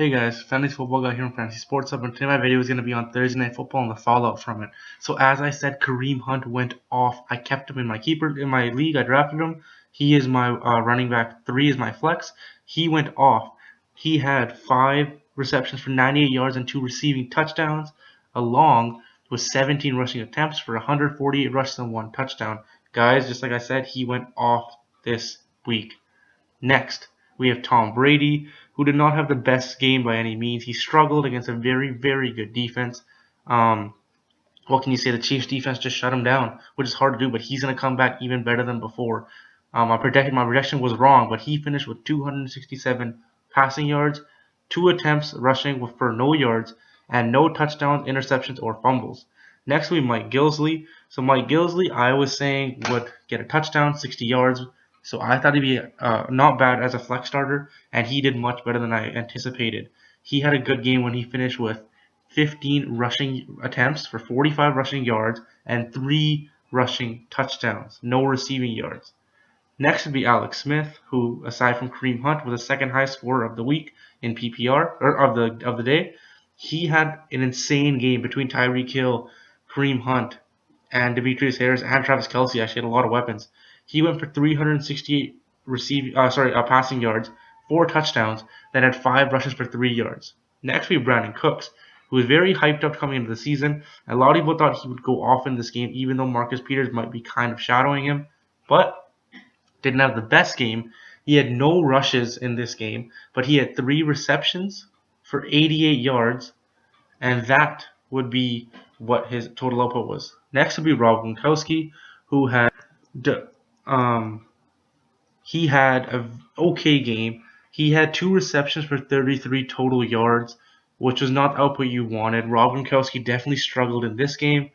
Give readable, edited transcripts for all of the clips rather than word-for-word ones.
Hey guys, Fantasy Football Guy here from Fantasy Sports Hub, and today my video is going to be on Thursday Night Football and the fallout from it. So as I said, Kareem Hunt went off. I kept him in my league. I drafted him. He is my running back. 3 is my flex. He went off. He had 5 receptions for 98 yards and 2 receiving touchdowns, along with 17 rushing attempts for 148 rushes and 1 touchdown. Guys, just like I said, he went off this week. Next, we have Tom Brady, who did not have the best game by any means. He struggled against a very, very good defense. What can you say? The Chiefs defense just shut him down, which is hard to do, but he's going to come back even better than before. My projection was wrong, but he finished with 267 passing yards, 2 attempts rushing for no yards, and no touchdowns, interceptions, or fumbles. Next, we have Mike Gilsley. So Mike Gilsley, I was saying, would get a touchdown, 60 yards. So I thought he'd be not bad as a flex starter, and he did much better than I anticipated. He had a good game when he finished with 15 rushing attempts for 45 rushing yards and 3 rushing touchdowns, no receiving yards. Next would be Alex Smith, who, aside from Kareem Hunt, was the second highest scorer of the week in PPR or of the day. He had an insane game between Tyreek Hill, Kareem Hunt, and Demetrius Harris and Travis Kelce. Actually, had a lot of weapons. He went for 368 passing yards, 4 touchdowns, then had 5 rushes for 3 yards. Next, we have Brandon Cooks, who was very hyped up coming into the season. A lot of people thought he would go off in this game, even though Marcus Peters might be kind of shadowing him, but didn't have the best game. He had no rushes in this game, but he had 3 receptions for 88 yards, and that would be what his total output was. Next would be Rob Gronkowski, who had he had an okay game. He had 2 receptions for 33 total yards, which was not the output you wanted. Rob Gronkowski definitely struggled in this game,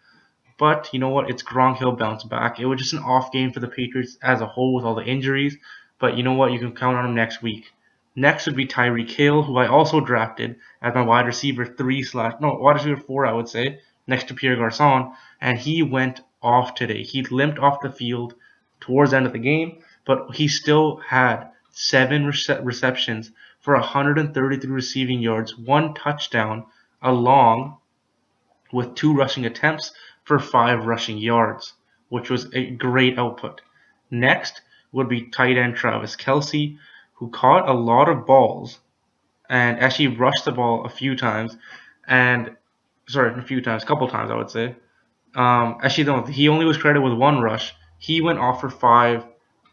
but you know what? It's Gronk. He'll bounce back. It was just an off game for the Patriots as a whole with all the injuries, but you know what? You can count on him next week. Next would be Tyreek Hill, who I also drafted as my wide receiver 4, I would say, next to Pierre Garçon, and he went off today. He limped off the field towards the end of the game, but he still had 7 receptions for 133 receiving yards, 1 touchdown, along with 2 rushing attempts for 5 rushing yards, which was a great output. Next would be tight end Travis Kelce, who caught a lot of balls and actually rushed the ball a couple times, I would say. Actually, no, he only was credited with 1 rush. He went off for 5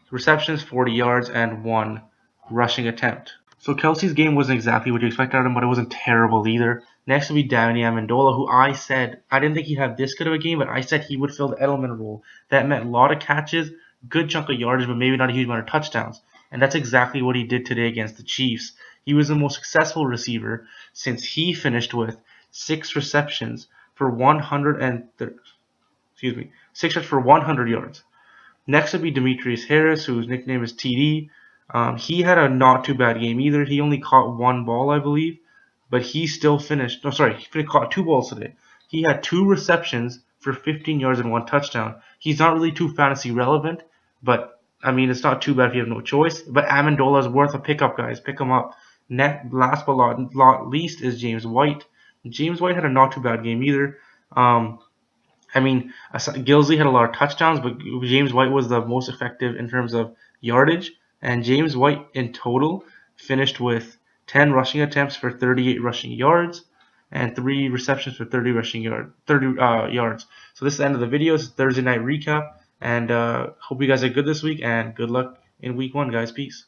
receptions, 40 yards, and 1 rushing attempt. So Kelce's game wasn't exactly what you expected out of him, but it wasn't terrible either. Next would be Amendola, who I said, I didn't think he'd have this good of a game, but I said he would fill the Edelman role. That meant a lot of catches, good chunk of yardage, but maybe not a huge amount of touchdowns. And that's exactly what he did today against the Chiefs. He was the most successful receiver since he finished with 6 receptions for 100 yards. Next would be Demetrius Harris, whose nickname is TD. He had a not too bad game either. He only caught 1 ball, I believe, but he still finished. He caught 2 balls today. He had 2 receptions for 15 yards and 1 touchdown. He's not really too fantasy relevant, but I mean it's not too bad if you have no choice. But Amendola is worth a pickup, guys. Pick him up. Last but not least is James White. James White had a not too bad game either. Gilsley had a lot of touchdowns, but James White was the most effective in terms of yardage. And James White in total finished with 10 rushing attempts for 38 rushing yards and 3 receptions for 30 yards. So this is the end of the video. It's a Thursday night recap. And hope you guys are good this week. And good luck in week 1, guys. Peace.